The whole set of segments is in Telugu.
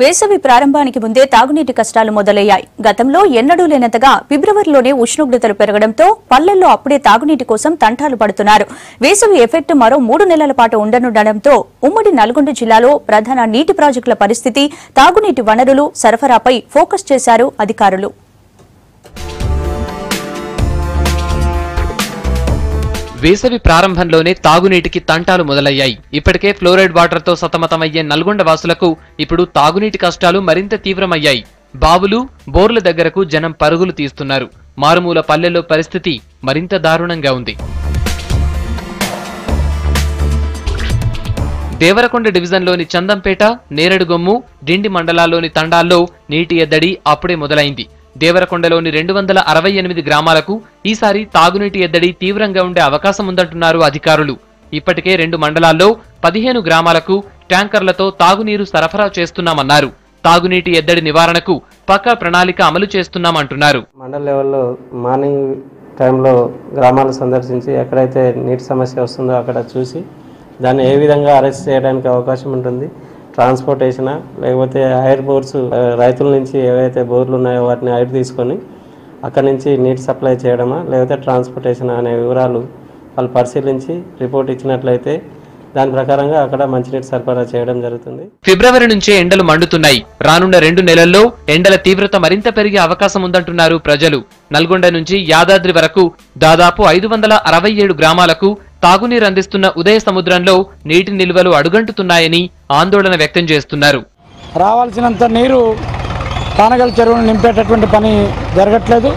వేసవి ప్రారంభానికి ముందే తాగునీటి కష్టాలు మొదలయ్యాయి. గతంలో ఎన్నడూ లేనంతగా ఫిబ్రవరిలోనే ఉష్ణోగ్రతలు పెరగడంతో పల్లెల్లో అప్పుడే తాగునీటి కోసం తంటాలు పడుతున్నారు. వేసవి ఎఫెక్ట్ మరో 3 నెలల పాటు ఉండనుండడంతో ఉమ్మడి నల్గొండ జిల్లాలో ప్రధాన నీటి ప్రాజెక్టుల పరిస్థితి, తాగునీటి వనరులు సరఫరాపై ఫోకస్ చేశారు అధికారులు. వేసవి ప్రారంభంలోనే తాగునీటికి తంటాలు మొదలయ్యాయి. ఇప్పటికే ఫ్లోరైడ్ వాటర్ తో సతమతమయ్యే నల్గొండ వాసులకు ఇప్పుడు తాగునీటి కష్టాలు మరింత తీవ్రమయ్యాయి. బావులు, బోర్ల దగ్గరకు జనం పరుగులు తీస్తున్నారు. మారుమూల పల్లెల్లో పరిస్థితి మరింత దారుణంగా ఉంది. దేవరకొండ డివిజన్లోని చందంపేట, నేరడుగొమ్ము, డిండి మండలాల్లోని తండాల్లో నీటి ఎద్దడి అప్పుడే మొదలైంది. దేవరకొండలోని 268 గ్రామాలకు ఈసారి తాగునీటి ఎద్దడి తీవ్రంగా ఉండే అవకాశం ఉందంటున్నారు అధికారులు. ఇప్పటికే 2 మండలాల్లో 15 గ్రామాలకు ట్యాంకర్లతో తాగునీరు సరఫరా చేస్తున్నామన్నారు. తాగునీటి ఎద్దడి నివారణకు పక్కా ప్రణాళిక అమలు చేస్తున్నామంటున్నారు. మండల లెవెల్లో మార్నింగ్ టైంలో గ్రామాలు సందర్శించి ఎక్కడైతే నీటి సమస్య వస్తుందో అక్కడ చూసి దాన్ని ఏ విధంగా అరెస్ట్ చేయడానికి అవకాశం ఉంటుంది, ట్రాన్స్పోర్టేషనా లేకపోతే హైర్ బోర్స్, రైతుల నుంచి ఏవైతే బోర్లు ఉన్నాయో వాటిని హైర్ తీసుకొని అక్కడి నుంచి నీటి సప్లై చేయడమా లేకపోతే ట్రాన్స్పోర్టేషన్ అనే వివరాలు వాళ్ళు పరిశీలించి రిపోర్ట్ ఇచ్చినట్లయితే దాని ప్రకారంగా అక్కడ మంచినీటి సరఫరా చేయడం జరుగుతుంది. ఫిబ్రవరి నుంచే ఎండలు మండుతున్నాయి. రానున్న 2 నెలల్లో ఎండల తీవ్రత మరింత పెరిగే అవకాశం ఉందంటున్నారు ప్రజలు. నల్గొండ నుంచి యాదాద్రి వరకు దాదాపు 567 గ్రామాలకు తాగునీరు అందిస్తున్న ఉదయ సముద్రంలో నీటి నిల్వలు అడుగంటుతున్నాయని ఆందోళన వ్యక్తం చేస్తున్నారు. రావాల్సినంత నీరు కానగల్ చెరువును నింపేటటువంటి పని జరగట్లేదు.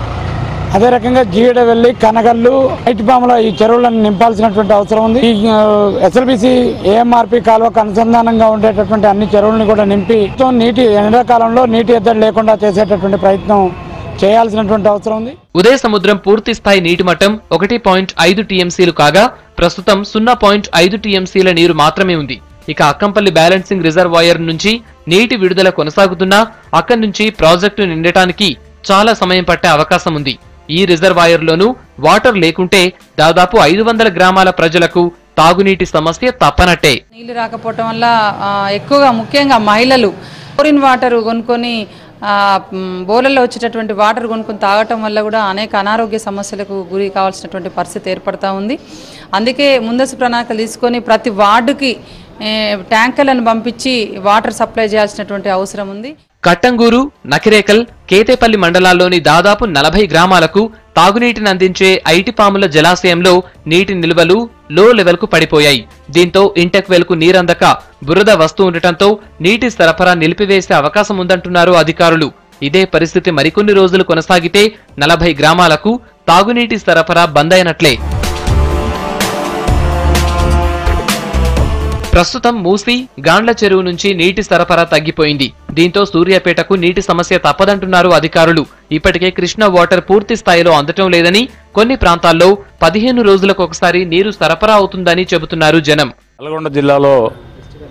అదే రకంగా జీడ వెళ్ళి కనగల్లు, ఐటిపాముల ఈ చెరువులను నింపాల్సినటువంటి అవసరం ఉంది. ఈ ఎస్ఎల్బిసి ఏఎంఆర్పి కాలువకు అనుసంధానంగా ఉండేటటువంటి అన్ని చెరువులను కూడా నింపి నీటి ఎండాకాలంలో నీటి ఎద్దడి లేకుండా చేసేటటువంటి ప్రయత్నం చేయాల్సినటువంటి అవసరం ఉంది. ఉదయ సముద్రం పూర్తి స్థాయి నీటి మట్టం 1.5 టీఎంసీలు కాగా ప్రస్తుతం 0.5 టీఎంసీల నీరు మాత్రమే ఉంది. ఇక అక్కంపల్లి బ్యాలెన్సింగ్ రిజర్వాయర్ నుంచి నీటి విడుదల కొనసాగుతున్నా అక్కడి నుంచి ప్రాజెక్టు నిండటానికి చాలా సమయం పట్టే అవకాశం ఉంది. ఈ రిజర్వాయర్లోనూ వాటర్ లేకుంటే దాదాపు 500 గ్రామాల ప్రజలకు తాగునీటి సమస్య తప్పనట్టే. నీళ్లు రాకపోవటం వల్ల ఎక్కువగా ముఖ్యంగా మహిళలు క్లోరిన్ వాటర్ కొనుక్కొని బోర్లలో వచ్చేటటువంటి వాటర్ కొనుక్కొని తాగటం వల్ల కూడా అనేక అనారోగ్య సమస్యలకు గురి కావాల్సినటువంటి పరిస్థితి ఏర్పడతా ఉంది. అందుకే ముందస్తు ప్రణాళికలు తీసుకొని ప్రతి వార్డుకి ట్యాంకర్లను పంపించి వాటర్ సప్లై చేయాల్సినటువంటి అవసరం ఉంది. కట్టంగూరు, నకిరేకల్, కేతేపల్లి మండలాల్లోని దాదాపు 40 గ్రామాలకు తాగునీటిని అందించే ఐటిపాముల జలాశయంలో నీటి నిల్వలు లో లెవెల్ కు పడిపోయాయి. దీంతో ఇంటెక్ వెల్ కు నీరందక బురద వస్తూ ఉండటంతో నీటి సరఫరా నిలిపివేసే అవకాశం ఉందంటున్నారు అధికారులు. ఇదే పరిస్థితి మరికొన్ని రోజులు కొనసాగితే 40 గ్రామాలకు తాగునీటి సరఫరా బంద్ అయినట్లే. ప్రస్తుతం మూసి, గాండ్ల చెరువు నుంచి నీటి సరఫరా తగ్గిపోయింది. దీంతో సూర్యాపేటకు నీటి సమస్య తప్పదంటున్నారు అధికారులు. ఇప్పటికే కృష్ణా వాటర్ పూర్తి స్థాయిలో అందటం లేదని, కొన్ని ప్రాంతాల్లో 15 రోజులకు ఒకసారి నీరు సరఫరా అవుతుందని చెబుతున్నారు జనం. నల్గొండ జిల్లాలో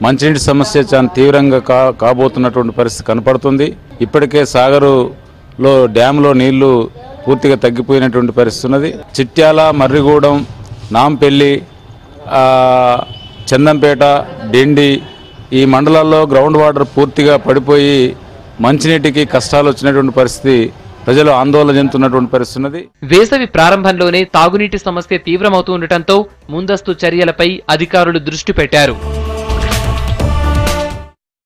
మంచినీటి సమస్య చాలా తీవ్రంగా కాబోతున్నటువంటి పరిస్థితి కనపడుతుంది. ఇప్పటికే సాగరులో డ్యాంలో నీళ్లు పూర్తిగా తగ్గిపోయినటువంటి పరిస్థితి ఉన్నది. చిట్యాల, మర్రిగూడెం, నాంపల్లి, చందంపేట, డిండి ఈ మండలాల్లో గ్రౌండ్ వాటర్ పూర్తిగా పడిపోయి మంచినీటికి కష్టాలు వచ్చినటువంటి పరిస్థితి, ప్రజలు ఆందోళన చెందుతున్నటువంటి పరిస్థితి ఉన్నది. వేసవి ప్రారంభంలోనే తాగునీటి సమస్య తీవ్రమవుతూ ఉండటంతో ముందస్తు చర్యలపై అధికారులు దృష్టి పెట్టారు.